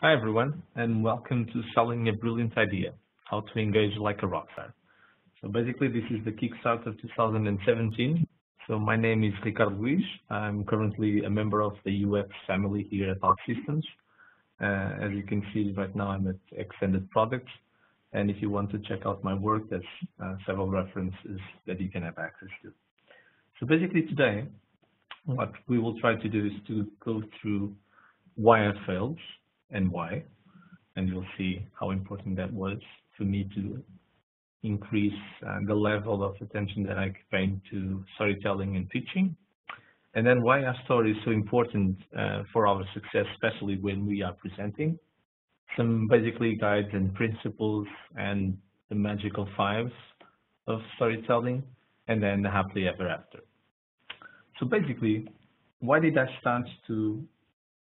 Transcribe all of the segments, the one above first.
Hi everyone, and welcome to Selling a Brilliant Idea, How to Engage Like a Rockstar. So basically this is the kickstart of 2017. So my name is Ricardo Luis. I'm currently a member of the UX family here at OutSystems. As you can see right now I'm at Extended Products, and if you want to check out my work, there's several references that you can have access to. So basically today, what we will try to do is to go through why I failed and why, and you'll see how important that was for me to increase the level of attention that I pay to storytelling and pitching, and then why our story is so important for our success, especially when we are presenting. Some basically guides and principles and the magical fives of storytelling, and then the happily ever after. So basically, why did I start to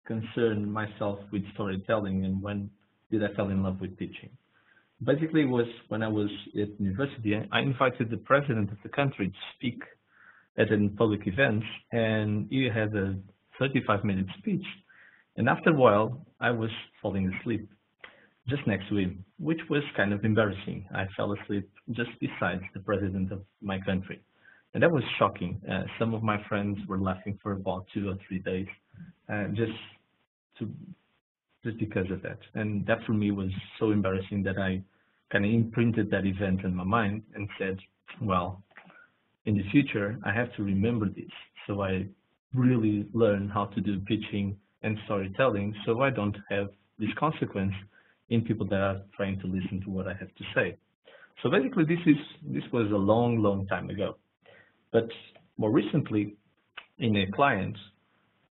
concern myself with storytelling, and when did I fall in love with teaching? Basically, it was when I was at university. I invited the president of the country to speak at a public event, and he had a 35-minute speech. And after a while, I was falling asleep just next to him, which was kind of embarrassing. I fell asleep just beside the president of my country. And that was shocking. Some of my friends were laughing for about 2 or 3 days, just to just because of that. And that for me was so embarrassing that I kind of imprinted that event in my mind and said, well, in the future, I have to remember this. So I really learn how to do pitching and storytelling so I don't have this consequence in people that are trying to listen to what I have to say. So basically, this was a long time ago. But more recently, in a client,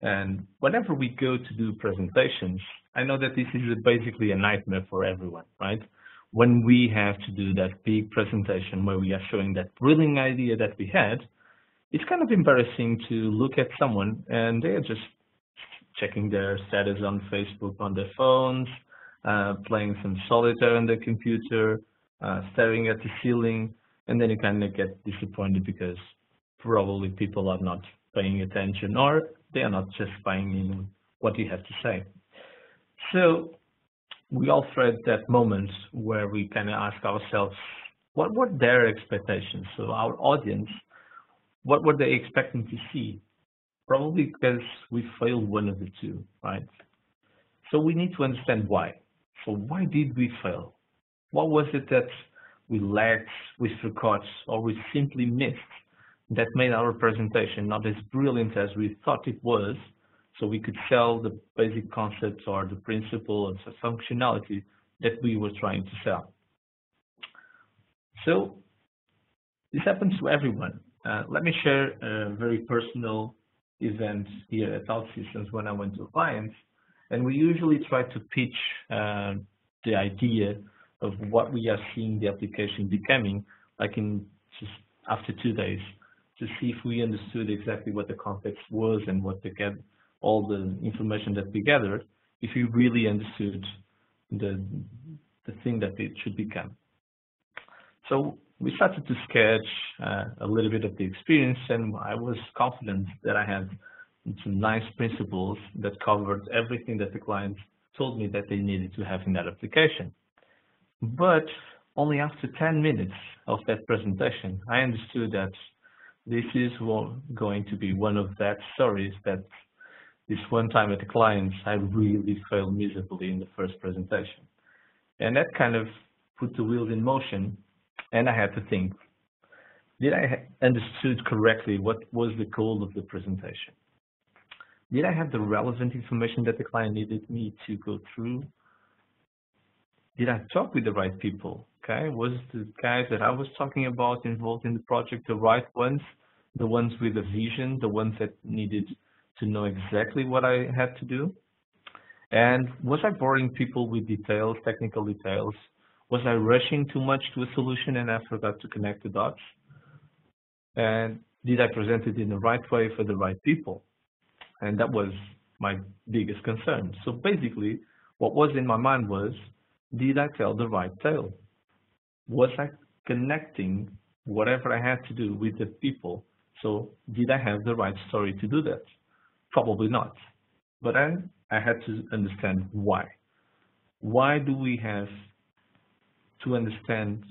and whenever we go to do presentations, I know that this is basically a nightmare for everyone, right? When we have to do that big presentation where we are showing that brilliant idea that we had, it's kind of embarrassing to look at someone and they're just checking their status on Facebook on their phones, playing some solitaire on their computer, staring at the ceiling, and then you kind of get disappointed because probably people are not paying attention or they are not just buying in what you have to say. So we all thread that moment where we kind of ask ourselves, what were their expectations? So our audience, what were they expecting to see? Probably because we failed one of the two, right? So we need to understand why. So why did we fail? What was it that we lacked, we forgot, or we simply missed that made our presentation not as brilliant as we thought it was, so we could sell the basic concepts or the principle or the functionality that we were trying to sell? So this happens to everyone. Let me share a very personal event here at OutSystems when I went to clients, and we usually try to pitch the idea of what we are seeing the application becoming, like in just after 2 days, to see if we understood exactly what the context was and what to get all the information that we gathered, if we really understood the thing that it should become. So we started to sketch a little bit of the experience, and I was confident that I had some nice principles that covered everything that the clients told me that they needed to have in that application. But only after 10 minutes of that presentation, I understood that this is going to be one of that stories that this one time at the clients, I really failed miserably in the first presentation. And that kind of put the wheels in motion, and I had to think, did I understood correctly what was the goal of the presentation? Did I have the relevant information that the client needed me to go through? Did I talk with the right people? Okay, was the guys that I was talking about involved in the project the right ones, the ones with a vision, the ones that needed to know exactly what I had to do? And was I boring people with details, technical details? Was I rushing too much to a solution and I forgot to connect the dots? And did I present it in the right way for the right people? And that was my biggest concern. So basically, what was in my mind was, did I tell the right tale? Was I connecting whatever I had to do with the people? So did I have the right story to do that? Probably not. But I had to understand why. why do we have to understand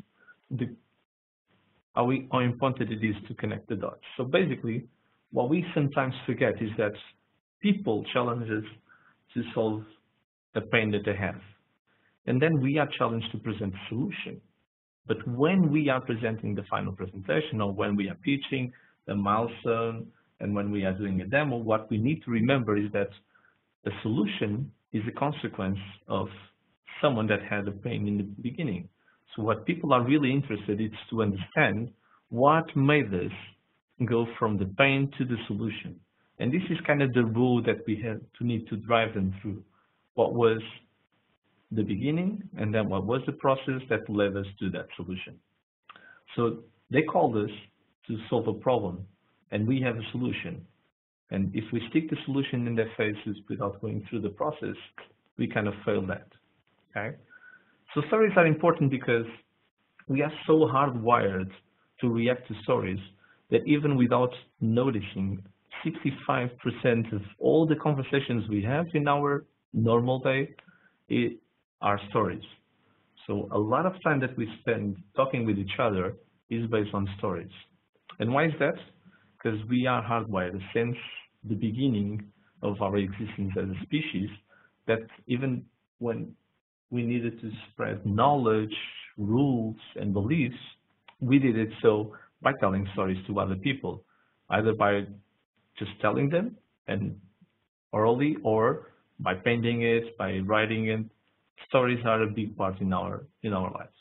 how important it is to connect the dots? So basically, what we sometimes forget is that people challenge us to solve the pain that they have. And then we are challenged to present a solution. But when we are presenting the final presentation, or when we are pitching the milestone, and when we are doing a demo, what we need to remember is that the solution is a consequence of someone that had a pain in the beginning. So what people are really interested in is to understand what made us go from the pain to the solution. And this is kind of the rule that we have to need to drive them through. What was the beginning, and then what was the process that led us to that solution. So they called us to solve a problem, and we have a solution. And if we stick the solution in their faces without going through the process, we kind of fail that. Okay? So stories are important because we are so hardwired to react to stories that even without noticing, 65% of all the conversations we have in our normal day are stories. So a lot of time that we spend talking with each other is based on stories. And why is that? Because we are hardwired since the beginning of our existence as a species, that even when we needed to spread knowledge, rules, and beliefs, we did it so by telling stories to other people, either by just telling them and orally, or by painting it, by writing it. Stories are a big part in our lives.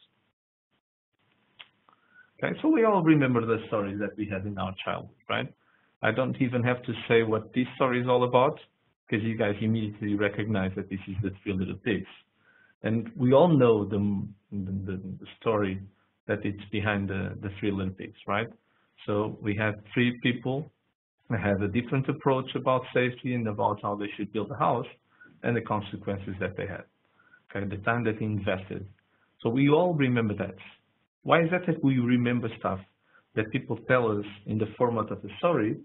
Okay, so we all remember the stories that we had in our childhood, right? I don't even have to say what this story is all about, because you guys immediately recognize that this is the Three Little Pigs. And we all know the story that it's behind the Three Little Pigs, right? So we had three people that had a different approach about safety and about how they should build a house, and the consequences that they had, okay, the time that they invested. So we all remember that. Why is that we remember stuff that people tell us in the format of a story,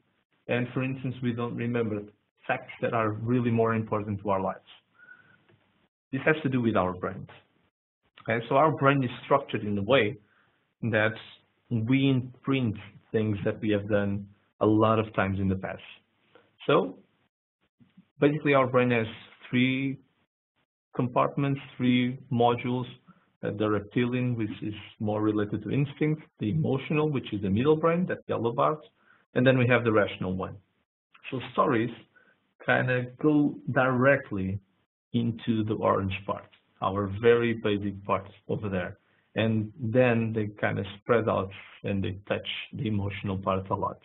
and for instance, we don't remember facts that are really more important to our lives? This has to do with our brains. Okay, so our brain is structured in a way that we imprint things that we have done a lot of times in the past. So basically, our brain has three compartments, three modules. The reptilian, which is more related to instinct, the emotional, which is the middle brain, that yellow part, and then we have the rational one. So stories kind of go directly into the orange part, our very basic part over there. And then they kind of spread out and they touch the emotional part a lot.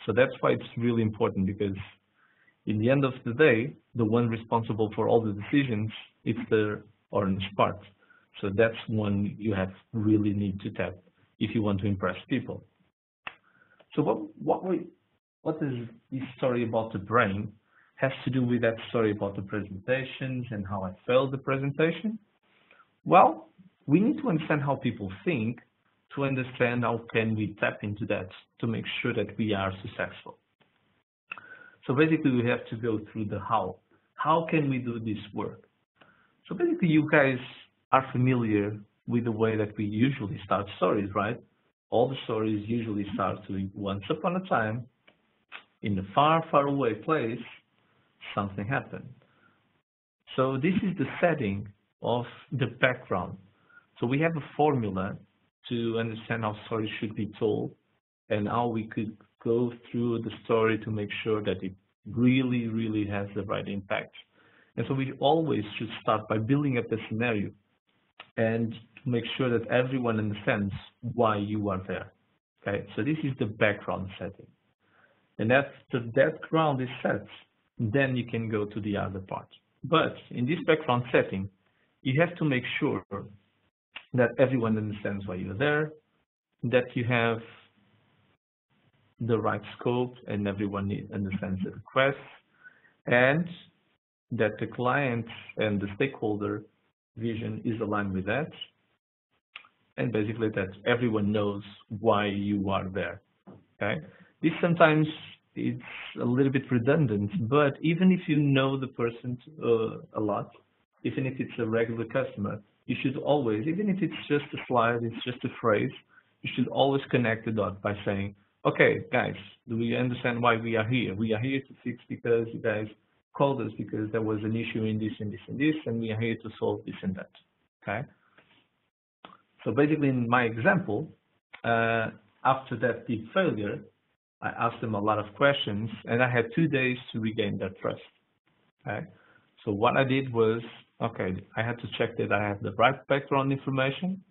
So that's why it's really important, because in the end of the day, the one responsible for all the decisions, it's the orange part. So that's one you have really need to tap if you want to impress people. So what is this story about the brain has to do with that story about the presentations and how I failed the presentation? Well, we need to understand how people think to understand how can we tap into that to make sure that we are successful. So basically, we have to go through the how. How can we do this work? So basically, you guys are familiar with the way that we usually start stories, right? All the stories usually start with once upon a time, in a far, far away place, something happened. So this is the setting of the background. So we have a formula to understand how stories should be told and how we could go through the story to make sure that it really, really has the right impact. And so we always should start by building up a scenario and to make sure that everyone understands why you are there. Okay, so this is the background setting. And after that ground is set, then you can go to the other part. But in this background setting, you have to make sure that everyone understands why you're there, that you have the right scope and everyone understands the request, and that the client and the stakeholder vision is aligned with that, and basically that everyone knows why you are there. Okay, this sometimes it's a little bit redundant, but even if you know the person a lot, even if it's a regular customer, you should always, even if it's just a slide, it's just a phrase, you should always connect the dot by saying, okay, guys, do we understand why we are here? We are here to fix because you guys called us because there was an issue in this and this and this, and we are here to solve this and that, okay? So basically in my example, after that deep failure, I asked them a lot of questions and I had 2 days to regain their trust, okay? So what I did was, okay, I had to check that I had the right background information.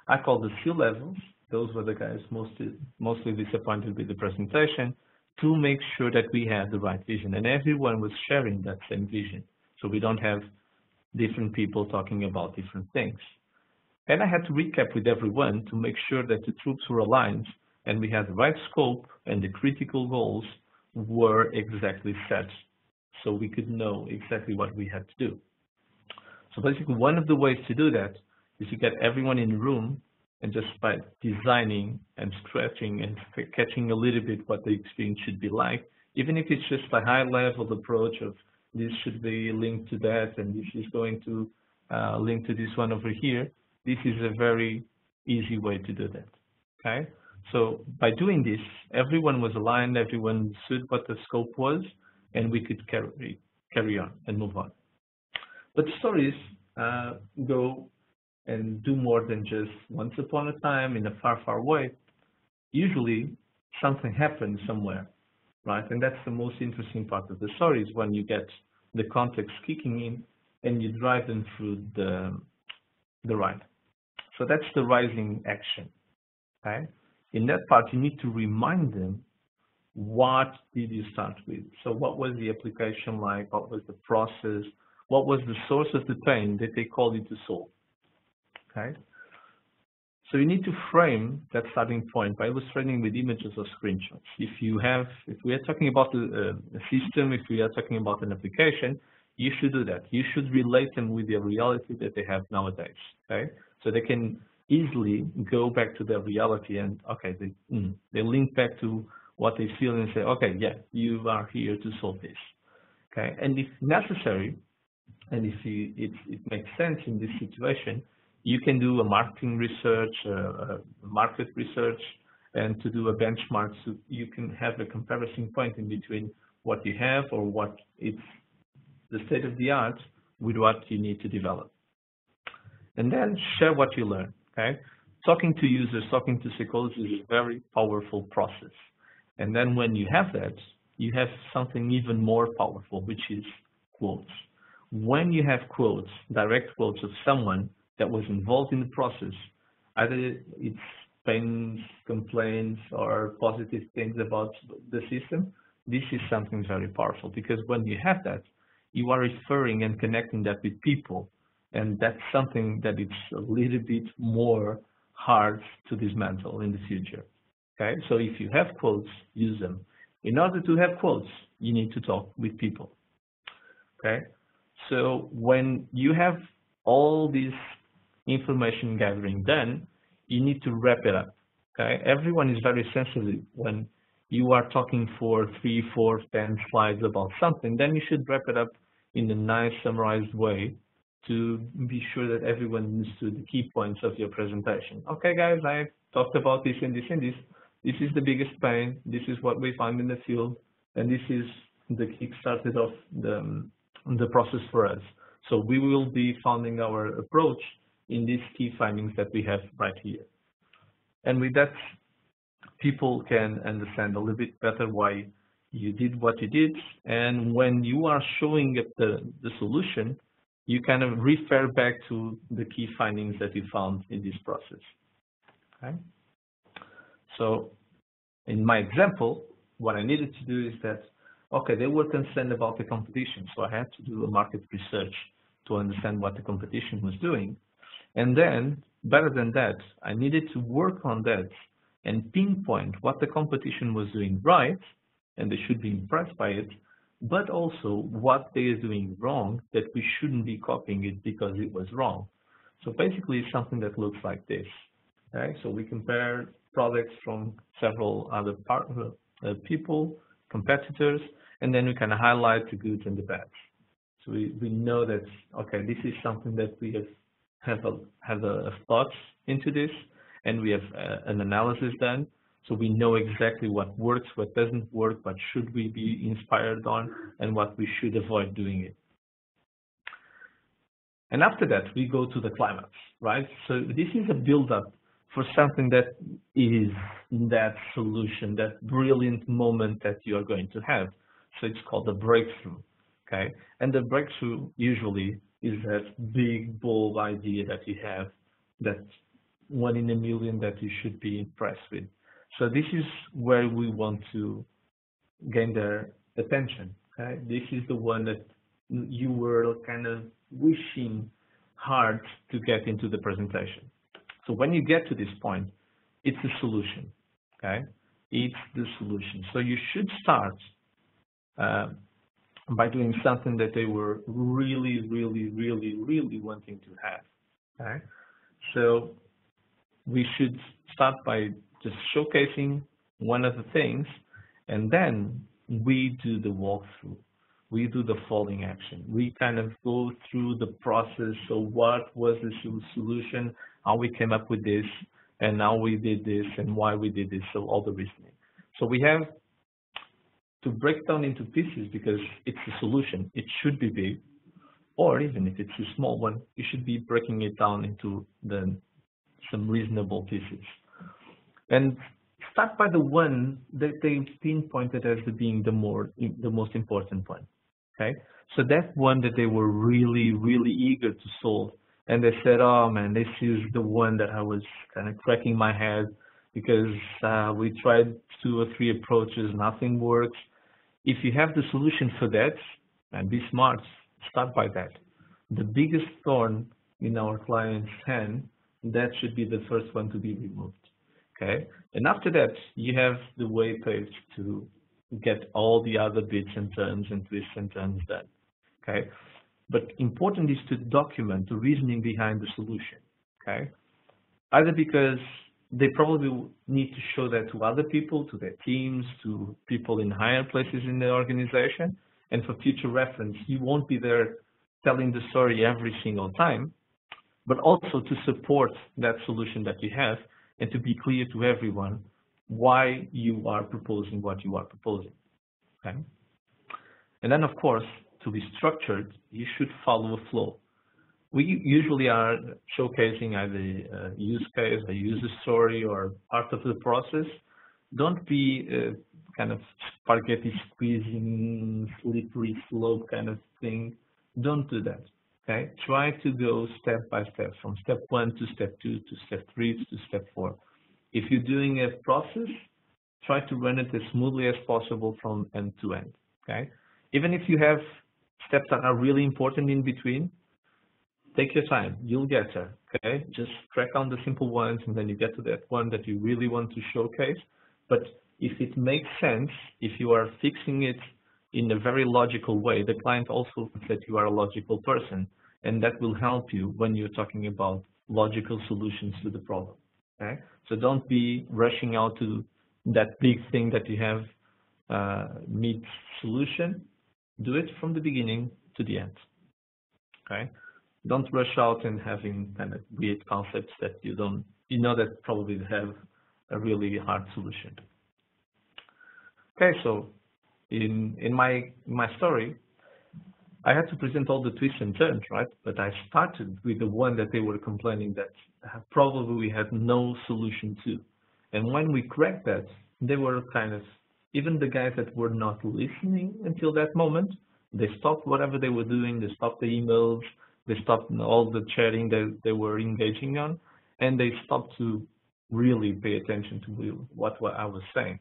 I called the C-levels. Those were the guys mostly disappointed with the presentation, to make sure that we had the right vision. And everyone was sharing that same vision. So we don't have different people talking about different things. And I had to recap with everyone to make sure that the troops were aligned and we had the right scope and the critical goals were exactly set. So we could know exactly what we had to do. So basically, one of the ways to do that is to get everyone in the room and just by designing and scratching and catching a little bit what the experience should be like, even if it's just a high-level approach of this should be linked to that and this is going to link to this one over here. This is a very easy way to do that, okay? So by doing this, everyone was aligned, everyone understood what the scope was, and we could carry on and move on. But stories go and do more than just once upon a time in a far, far away. Usually something happens somewhere, right? And that's the most interesting part of the story, is when you get the context kicking in and you drive them through the ride. So that's the rising action, okay? In that part, you need to remind them, what did you start with? So what was the application like? What was the process? What was the source of the pain that they called you to solve? Okay. So you need to frame that starting point by illustrating with images or screenshots. If we are talking about a system, if we are talking about an application, you should do that. You should relate them with the reality that they have nowadays. Okay. So they can easily go back to their reality and, okay, they link back to what they feel and say, okay, yeah, you are here to solve this. Okay. And if necessary, and if it makes sense in this situation, you can do a marketing research, market research, and to do a benchmark so you can have a comparison point in between what you have or what it's the state of the art with what you need to develop. And then share what you learn, okay? Talking to users, talking to stakeholders is a very powerful process. And then when you have that, you have something even more powerful, which is quotes. When you have quotes, direct quotes of someone that was involved in the process, either it's pains, complaints, or positive things about the system, this is something very powerful, because when you have that, you are referring and connecting that with people, and that's something that it's a little bit more hard to dismantle in the future. Okay, so if you have quotes, use them. In order to have quotes, you need to talk with people. Okay, so when you have all this information gathering done, you need to wrap it up. Okay, everyone is very sensitive when you are talking for 3, 4, 10 slides about something. Then you should wrap it up in a nice summarized way to be sure that everyone understood the key points of your presentation. Okay, guys, I talked about this and this and this. This is the biggest pain. This is what we found in the field, and this is the kick-started of the process for us. So we will be founding our approach in these key findings that we have right here. And with that, people can understand a little bit better why you did what you did. And when you are showing the solution, you kind of refer back to the key findings that you found in this process. Okay. So in my example, what I needed to do is that, okay, they were concerned about the competition. So I had to do a market research to understand what the competition was doing. And then, better than that, I needed to work on that and pinpoint what the competition was doing right, and they should be impressed by it, but also what they are doing wrong, that we shouldn't be copying it because it was wrong. So basically, it's something that looks like this. Okay? So we compare products from several other people, competitors, and then we kind of highlight the good and the bad. So we know that, okay, this is something that we have a thought into this, and we have an analysis done. So we know exactly what works, what doesn't work, what should we be inspired on, and what we should avoid doing it. And after that, we go to the climax, right? So this is a build-up for something that is that solution, that brilliant moment that you are going to have. So it's called the breakthrough, okay? And the breakthrough usually is that big, bold idea that you have, that 1 in a million that you should be impressed with. So this is where we want to gain their attention, okay? This is the one that you were kind of wishing hard to get into the presentation. So when you get to this point, it's a solution, okay? It's the solution. So you should start by doing something that they were really, really, really, really wanting to have, okay? So we should start by just showcasing one of the things, and then we do the walkthrough. We do the following action. We kind of go through the process. So what was the solution, how we came up with this, and how we did this, and why we did this, so all the reasoning. So we have to break down into pieces because it's a solution. It should be big, or even if it's a small one, you should be breaking it down into some reasonable pieces. And start by the one that they pinpointed as being the most important one. Okay, so that one that they were really, really eager to solve, and they said, "Oh man, this is the one that I was kind of cracking my head because we tried 2 or 3 approaches, nothing works." If you have the solution for that, and be smart, start by that. The biggest thorn in our client's hand, that should be the first one to be removed. Okay, and after that, you have the way paved to get all the other bits and turns and twists and turns done. Okay, but important is to document the reasoning behind the solution. Okay, either because they probably need to show that to other people, to their teams, to people in higher places in the organization, and for future reference, you won't be there telling the story every single time, but also to support that solution that you have and to be clear to everyone why you are proposing what you are proposing, okay? And then, of course, to be structured, you should follow a flow. We usually are showcasing either a use case, a user story, or part of the process. Don't be kind of spaghetti squeezing, slippery slope kind of thing. Don't do that, okay? Try to go step by step, from step 1 to step 2 to step 3 to step 4. If you're doing a process, try to run it as smoothly as possible from end to end, okay? Even if you have steps that are really important in between, take your time, you'll get there, okay? Just crack on the simple ones and then you get to that one that you really want to showcase. But if it makes sense, if you are fixing it in a very logical way, the client also thinks that you are a logical person, and that will help you when you're talking about logical solutions to the problem, okay? So don't be rushing out to that big thing that you have mid-solution. Do it from the beginning to the end, okay? Don't rush out and having kind of weird concepts that you know that probably have a really hard solution. Okay, so in my story, I had to present all the twists and turns, right? But I started with the one that they were complaining that probably we had no solution to. And when we cracked that, they were kind of, even the guys that were not listening until that moment, they stopped whatever they were doing, they stopped the emails, they stopped all the chatting that they were engaging on, and they stopped to really pay attention to what I was saying.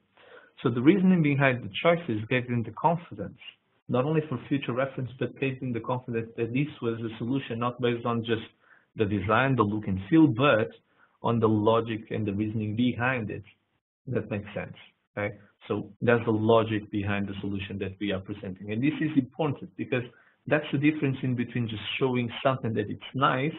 So the reasoning behind the choices gave them the confidence, not only for future reference, but gave them the confidence that this was a solution not based on just the design, the look and feel, but on the logic and the reasoning behind it. That makes sense, okay? So that's the logic behind the solution that we are presenting. And this is important because that's the difference in between just showing something that it's nice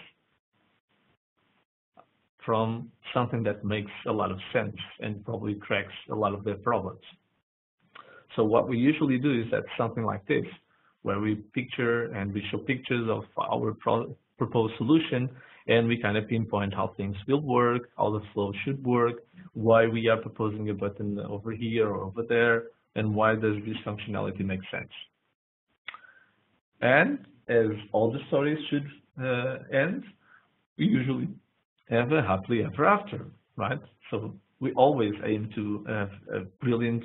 from something that makes a lot of sense and probably cracks a lot of their problems. So what we usually do is that something like this, where we picture and we show pictures of our proposed solution, and we kind of pinpoint how things will work, how the flow should work, why we are proposing a button over here or over there, and why does this functionality make sense. And as all the stories should end, we usually have a happily ever after, right? So we always aim to have a brilliant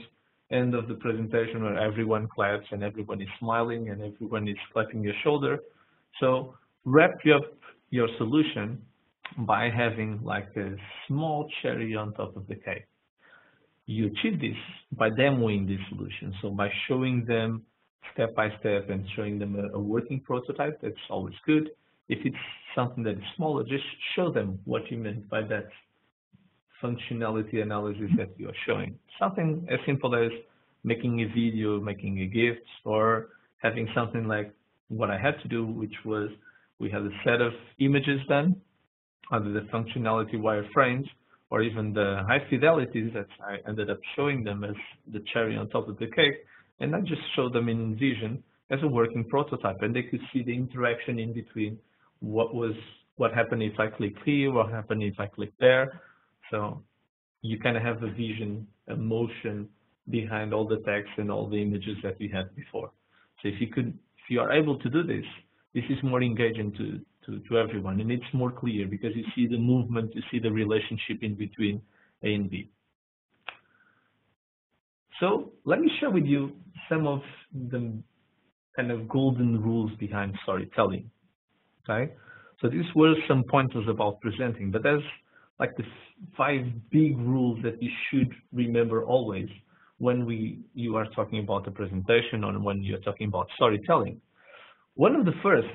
end of the presentation where everyone claps and everyone is smiling and everyone is clapping your shoulder. So wrap up your solution by having like a small cherry on top of the cake. You achieve this by demoing this solution. So by showing them step by step and showing them a working prototype, that's always good. If it's something that is smaller, just show them what you meant by that functionality analysis that you are showing. Something as simple as making a video, making a gift, or having something like what I had to do, which was we had a set of images done under the functionality wireframes, or even the high fidelities that I ended up showing them as the cherry on top of the cake. And I just showed them in Vision as a working prototype, and they could see the interaction in between. What happened if I click here, what happened if I click there. So you kind of have a vision, a motion behind all the text and all the images that we had before. So if you are able to do this, this is more engaging to everyone, and it's more clear because you see the movement, you see the relationship in between A and B. So let me share with you some of the kind of golden rules behind storytelling. Okay, so these were some pointers about presenting, but there's like the 5 big rules that you should remember always when you are talking about a presentation or when you're talking about storytelling. One of the first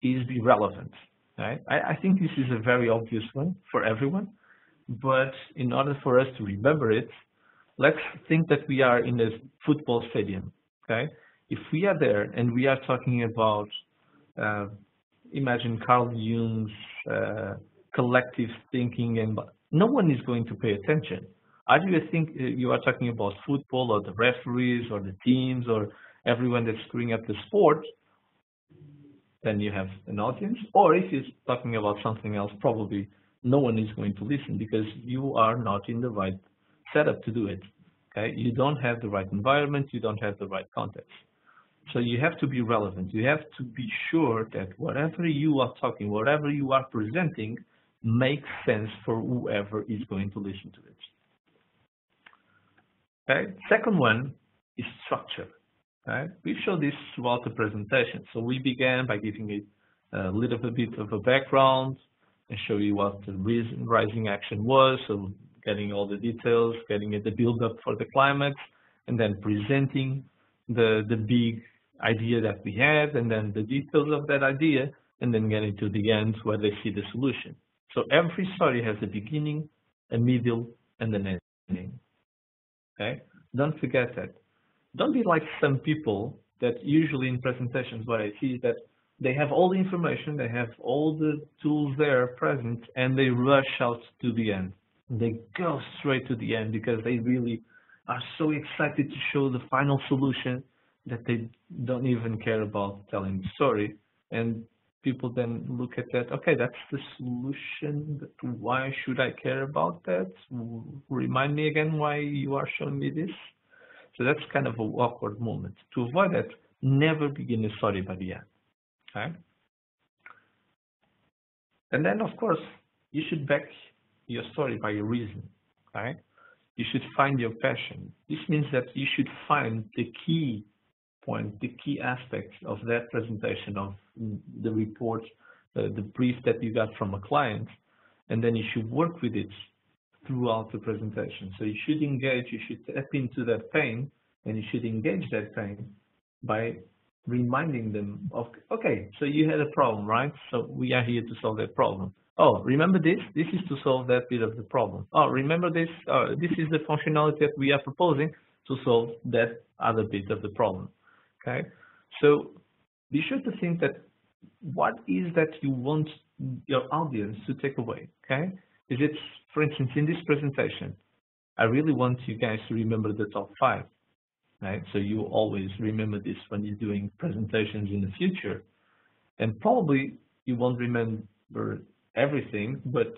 is be relevant. Right? I think this is a very obvious one for everyone, but in order for us to remember it, let's think that we are in a football stadium. Okay, if we are there and we are talking about imagine Carl Jung's collective thinking, and no one is going to pay attention. Either you think you are talking about football or the referees or the teams or everyone that's screwing up the sport, then you have an audience. Or if you're talking about something else, probably no one is going to listen because you are not in the right setup to do it. Okay, you don't have the right environment, you don't have the right context. So you have to be relevant. You have to be sure that whatever you are talking, whatever you are presenting, makes sense for whoever is going to listen to it. Okay. Second one is structure. Okay. We show this throughout the presentation. So we began by giving it a little bit of a background and show you what the rising action was. So getting all the details, getting the build up for the climax, and then presenting the big idea that we had, and then the details of that idea, and then getting to the end where they see the solution. So every story has a beginning, a middle, and an ending. Okay? Don't forget that. Don't be like some people that usually in presentations what I see is that they have all the information, they have all the tools there present, and they rush out to the end. They go straight to the end because they really are so excited to show the final solution that they don't even care about telling the story. And people then look at that, okay, that's the solution, but why should I care about that? Remind me again why you are showing me this. So that's kind of an awkward moment. To avoid that, never begin a story by the end. Okay? And then, of course, you should back your story by your reason. Okay? You should find your passion. This means that you should find the key point, the key aspects of that presentation, of the report, the brief that you got from a client, and then you should work with it throughout the presentation. So you should engage, you should tap into that pain, and you should engage that pain by reminding them of, okay, so you had a problem, right? So we are here to solve that problem. Oh, remember this? This is to solve that bit of the problem. Oh, remember this? This is the functionality that we are proposing to solve that other bit of the problem. Okay, so be sure to think that what is that you want your audience to take away. Okay, is it, for instance, in this presentation, I really want you guys to remember the top 5. right? So you always remember this when you're doing presentations in the future. And probably you won't remember everything, but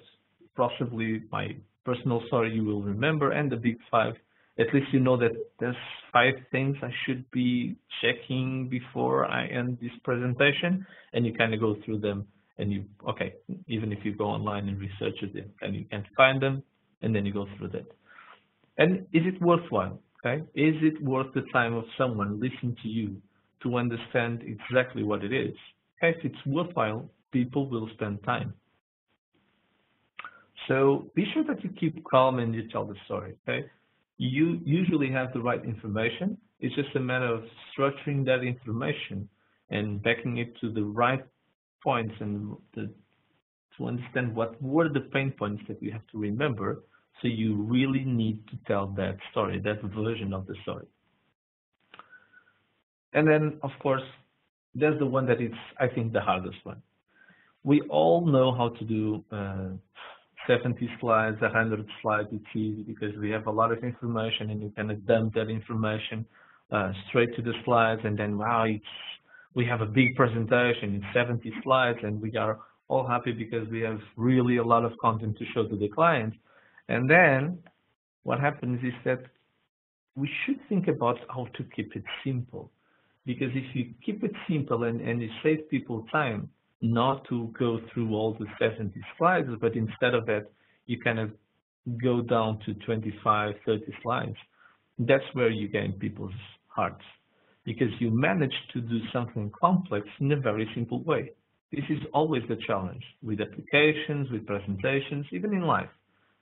possibly my personal story you will remember, and the big five. At least you know that there's 5 things I should be checking before I end this presentation, and you kind of go through them, and you, okay, even if you go online and research it, and you can find them, and then you go through that. And is it worthwhile? Okay, is it worth the time of someone listening to you to understand exactly what it is? Okay, if it's worthwhile, people will spend time. So be sure that you keep calm and you tell the story. Okay, you usually have the right information. It's just a matter of structuring that information and backing it to the right points and to understand what were the pain points that you have to remember. So you really need to tell that story, that version of the story. And then, of course, there's the one that is, I think, the hardest one. We all know how to do 70 slides, 100 slides. It's easy because we have a lot of information and you kind of dump that information straight to the slides, and then, wow, we have a big presentation in 70 slides and we are all happy because we have really a lot of content to show to the client. And then what happens is that we should think about how to keep it simple. Because if you keep it simple and you save people time not to go through all the 70 slides, but instead of that, you kind of go down to 25, 30 slides, that's where you gain people's hearts. Because you manage to do something complex in a very simple way. This is always the challenge with applications, with presentations, even in life.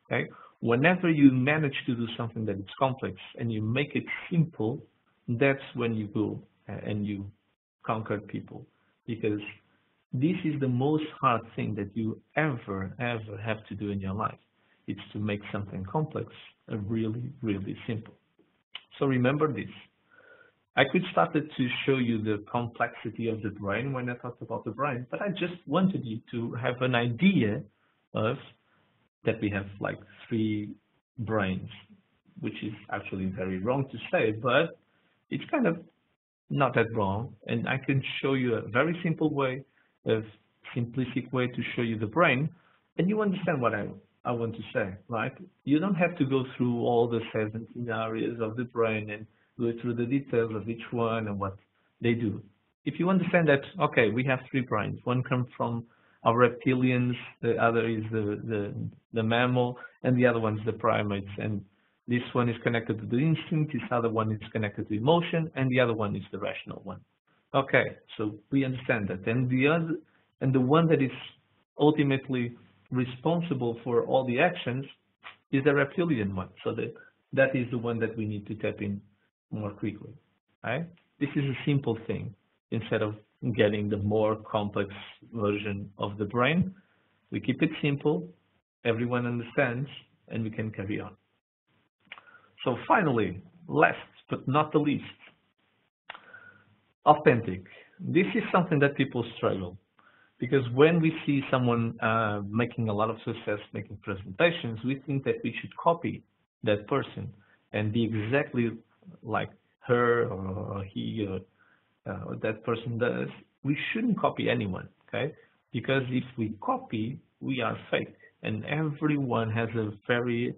Okay? Whenever you manage to do something that is complex and you make it simple, that's when you go and you conquer people. Because this is the most hard thing that you ever have to do in your life. It's to make something complex really, really simple. So remember this. I could start to show you the complexity of the brain when I talked about the brain, but I just wanted you to have an idea of that we have like 3 brains, which is actually very wrong to say, but it's kind of not that wrong. And I can show you a very simple way, a simplistic way to show you the brain, and you understand what I want to say, right? You don't have to go through all the 17 areas of the brain and go through the details of each one and what they do. If you understand that, okay, we have 3 brains. One comes from our reptilians, the other is the mammal, and the other one is the primates. And this one is connected to the instinct, this other one is connected to emotion, and the other one is the rational one. Okay, so we understand that. And the one that is ultimately responsible for all the actions is the reptilian one. So that is the one that we need to tap in more quickly. Right? This is a simple thing. Instead of getting the more complex version of the brain, we keep it simple, everyone understands, and we can carry on. So finally, last but not the least, authentic. This is something that people struggle, because when we see someone making a lot of success, making presentations, we think that we should copy that person and be exactly like her or he or that person does. We shouldn't copy anyone, okay? Because if we copy, we are fake, and everyone has a very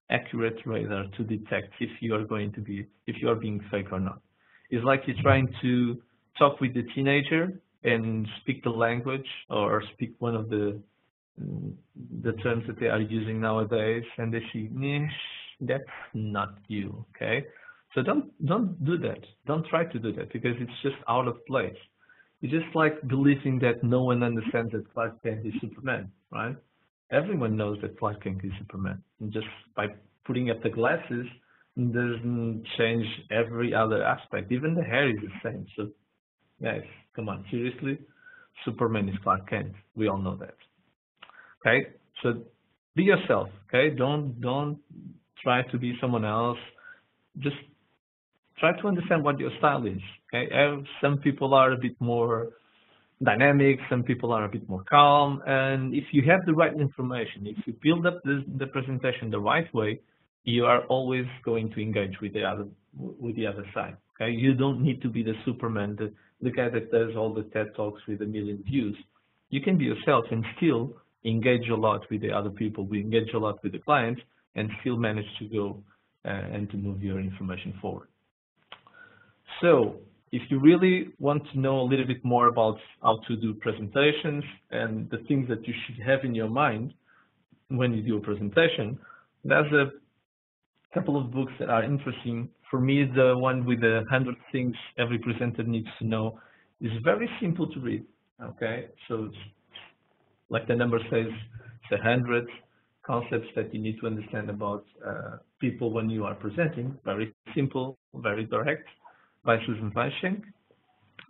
accurate radar to detect if you are being fake or not. It's like you're trying to talk with the teenager and speak the language or speak one of the terms that they are using nowadays, and they see, that's not you, okay? So don't do that. Don't try to do that, because it's just out of place. It's just like believing that no one understands that Clark Kent is Superman, right? Everyone knows that Clark Kent is Superman. And just by putting up the glasses doesn't change every other aspect. Even the hair is the same. So guys, come on, seriously? Superman is Clark Kent. We all know that. Okay? So be yourself, okay? Don't try to be someone else. Just try to understand what your style is. Okay, some people are a bit more dynamic, some people are a bit more calm, and if you have the right information, if you build up the presentation the right way, you are always going to engage with the other side. Okay, you don't need to be the Superman, the guy that does all the TED Talks with a million views. You can be yourself and still engage a lot with the other people. We engage a lot with the clients and still manage to go and to move your information forward. So if you really want to know a little bit more about how to do presentations and the things that you should have in your mind when you do a presentation, there's a couple of books that are interesting. For me, the one with the 100 things every presenter needs to know is very simple to read. Okay, so it's, like the number says, it's 100 concepts that you need to understand about people when you are presenting. Very simple, very direct, by Susan Weisschenk.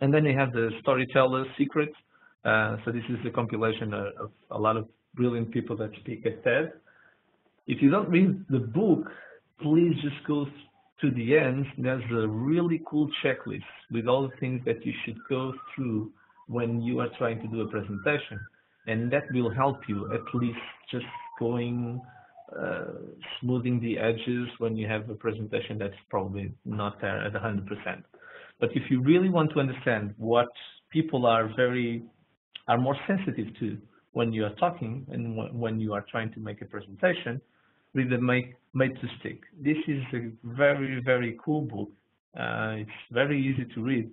And then you have the Storyteller's Secret. So this is a compilation of a lot of brilliant people that speak at TED. If you don't read the book, please just go to the end. There's a really cool checklist with all the things that you should go through when you are trying to do a presentation. And that will help you at least just going, smoothing the edges when you have a presentation that's probably not there at 100%. But if you really want to understand what people are more sensitive to when you are talking and when you are trying to make a presentation, read the Made to Stick. This is a very, very cool book. It's very easy to read,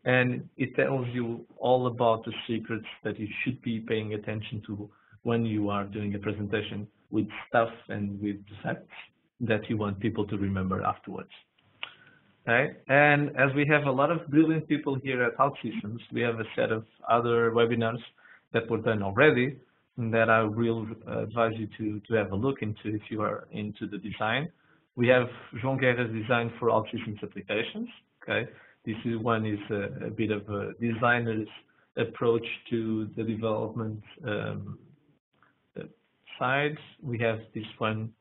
and it tells you all about the secrets that you should be paying attention to when you are doing a presentation with stuff and with facts that you want people to remember afterwards. Okay? And as we have a lot of brilliant people here at OutSystems, we have a set of other webinars that were done already that I will advise you to have a look into if you are into the design. We have João Guerra's Design for OutSystems Applications. Okay, this one is a bit of a designer's approach to the development side. We have this one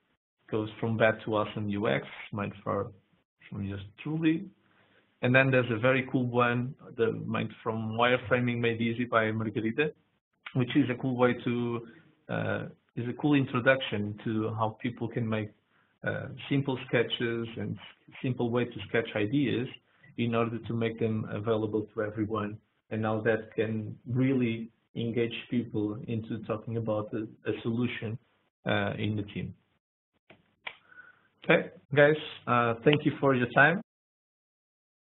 goes from bad to awesome UX, made from yours truly. And then there's a very cool one, made from Wireframing Made Easy by Margarita, which is a cool way to, is a cool introduction to how people can make simple sketches and simple way to sketch ideas in order to make them available to everyone. And now that can really engage people into talking about a solution in the team. Okay, guys, thank you for your time.